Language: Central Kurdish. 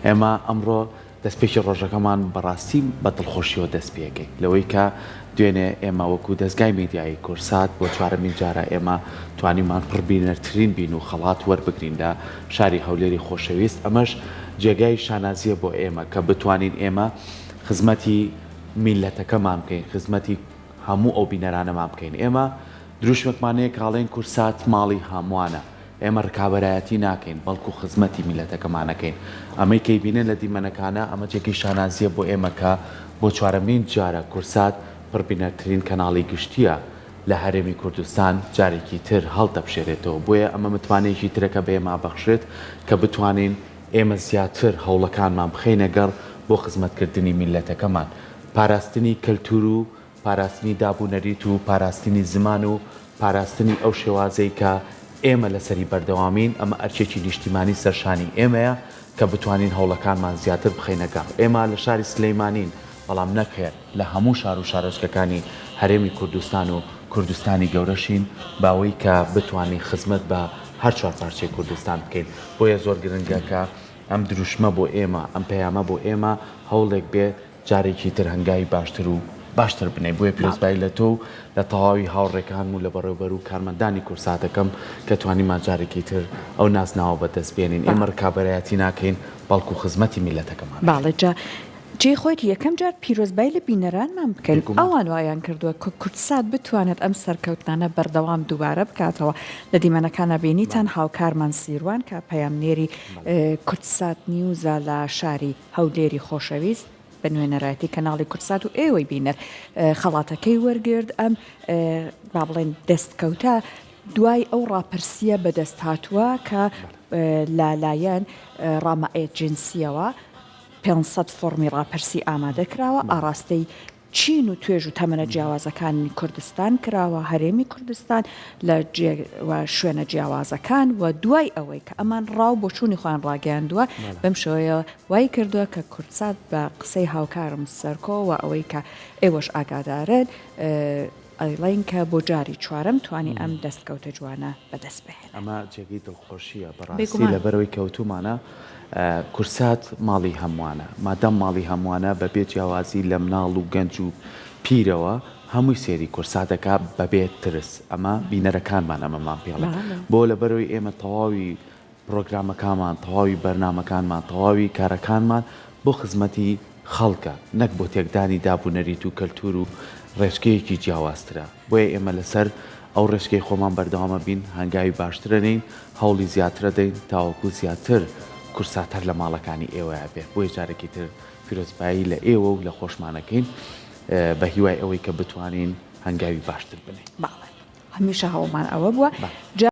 ئێمە ئەمڕۆ دەستپێکی ڕۆژەکەمان بەڕاستی بە دڵخۆشیەوە دەست پێەکەین لەوەی کە دوێنێ ئێمە وەکو دەستگای میدیایی کورسات بۆ چوارەمین جارە ئێمە توانیمان پڕبینەرترین بین و خەڵات وەربگرین لە شاری هەولێری خۆشەویست. ئەمەش جێگای شانازیە بۆ ئێمە کە بتوانین ئێمە خزمەتی میلەتەکەمان بکەین، خزمەتی هەموو ئەو بینەرانەمان بکەین. ئێمە دروشمەکمانەیە کاڵێن کورسات ماڵی هەمووانە، ئێمە ڕکابەرایەتی ناکەین بەڵکو خزمەتی میلەتەکەمانەکەین. ئەمەی کەی بینێن لە دیمەنەکانە ئەمە جێگەی شانازیە بۆ ئێمە کە بۆ چوارەمین جارە کورسات پڕبینەرترین کەناڵی گشتیە لە هەرێمی کوردستان جارێکی تر هەڵدەبشێرێتەوە. بۆیە ئەمە متوانێکی ترەکە بە ئێمە بەخشێت کە بتوانین ئێمە زیاتر هەوڵەکانمان بخەینە گەڕ بۆ خزمەتکردنی میلەتەکەمان، پاراستنی کەلتور و پاراستنی دابوونەریت و پاراستنی زمان و پاراستنی ئەو شێوازەی کە ئێمە لەسەری بەردەوامین. ئەمە ئەرچێکی نیشتیمانی سەرشانی ئێمەیە کە بتوانین هەوڵەکانمان زیاتر بخەینە گەڕ. ئێمە لە شاری سلەیمانین، بەڵام نەکرێت لە هەموو شار و شارۆچکەکانی هەرێمی کوردستان و کوردستانی گەورەشین باوەی کە بتوانین خزمەت بە هەر چوار پارچەی کوردستان بکەین. بۆیە زۆر گرنگە کە ئەم دروشمە بۆ ئێمە، ئەم پەیامە بۆ ئێمە هەوڵێک بێت جارێکی تر هەنگاوی باشتر بنێ. بۆیە پیرۆزبایی لە تۆ لە تەواوی هاوڕێکان و لە بەڕێوەبەر و کارمەندانی کورساتەکەم کە توانیمان جارێکی تر ئەو نازناوە بەدەست بێنین. ئێمە ڕکابەرایەتی ناکەین بەڵکو خزمەتی میلەتەکەمان. باڵێجا جێ خۆیت یەکەم جار پیرۆزبایی لە بینەرانمان بکەین. ئەوان وایان کردووە کە کورسات بتوانێت ئەم سەرکەوتانە بەردەوام دووبارە بکاتەوە. لە دیمەنەکانە بینیتان هاوکارمان سیروان کە پەیامنێری کورسات نیوزە لە شاری هەولێری خۆشەویست بە نوێنەرایەتی کەناڵی کورسات و ئێوەی بینەر خەڵاتەکەی وەرگرت. ئەم با بڵێن دەستکەوتە دوای ئەو ڕاپرسیە بەدەست هاتووە کە لالایەن ڕامە ئێجنسیەوە 500 فۆرمی ڕاپرسی ئامادە کراوە. ئاراستەی چین و توێژ و تەمەنە جیاوازەکانی کوردستان کراوە هەرێمی کوردستان لە شوێنە جیاوازەکان و دوای ئەوەی کە ئەمان ڕاو بۆ چوونی خۆیان ڕاگەاندووە بەم شێوەیە وای کردووە کە کورسات بە قسەی هاوکارم سەرکۆ و ئەوەی کە ئێوەش ئاگادارن ئەیڵین کە بۆ جاری چوارەم توانی ئەم دەستکەوتە جوانە بەدەست بهێن. ئەمە جێگەی دڵخۆشیە بەڕاستی لەبەرەوەی کەوتومانە. کورسات ماڵی هەمووانە، مادەم ماڵی هەمووانە بەبێ جیاوازی لە مناڵ و گەنج و پیرەوە هەمووی سێری کورساتەکە بەبێت ترس. ئەمە بینەرەکانمان ئەمەمان پێڵێ بۆ لەبەرەوەی ئێمە تەواوی پرۆگرامەکانمان، تەواوی بەرنامەکانمان، تەواوی کارەکانمان بۆ خزمەتی خەڵکە، نەک بۆ تێکدانی دابوونەریت و کەلتور و ڕێژگەیەکی جیاوازترە. بۆیە ئێمە لەسەر ئەو ڕێژگەی خۆمان بەردەوامە بین، هەنگاوی باشترەنین، هەوڵی زیاترە دەین تاوەکو زیاتر کورسات هەر لە ماڵەکانی ئێوەیە بێت. بۆیە جارێکی تر پیرۆزبایی لە ئێوە و لە خۆشمانەکەین بە هیوای ئەوەی کە بتوانین هەنگاوی باشتر بنین. هەمیشە هەوڵمان ئەوە بووە.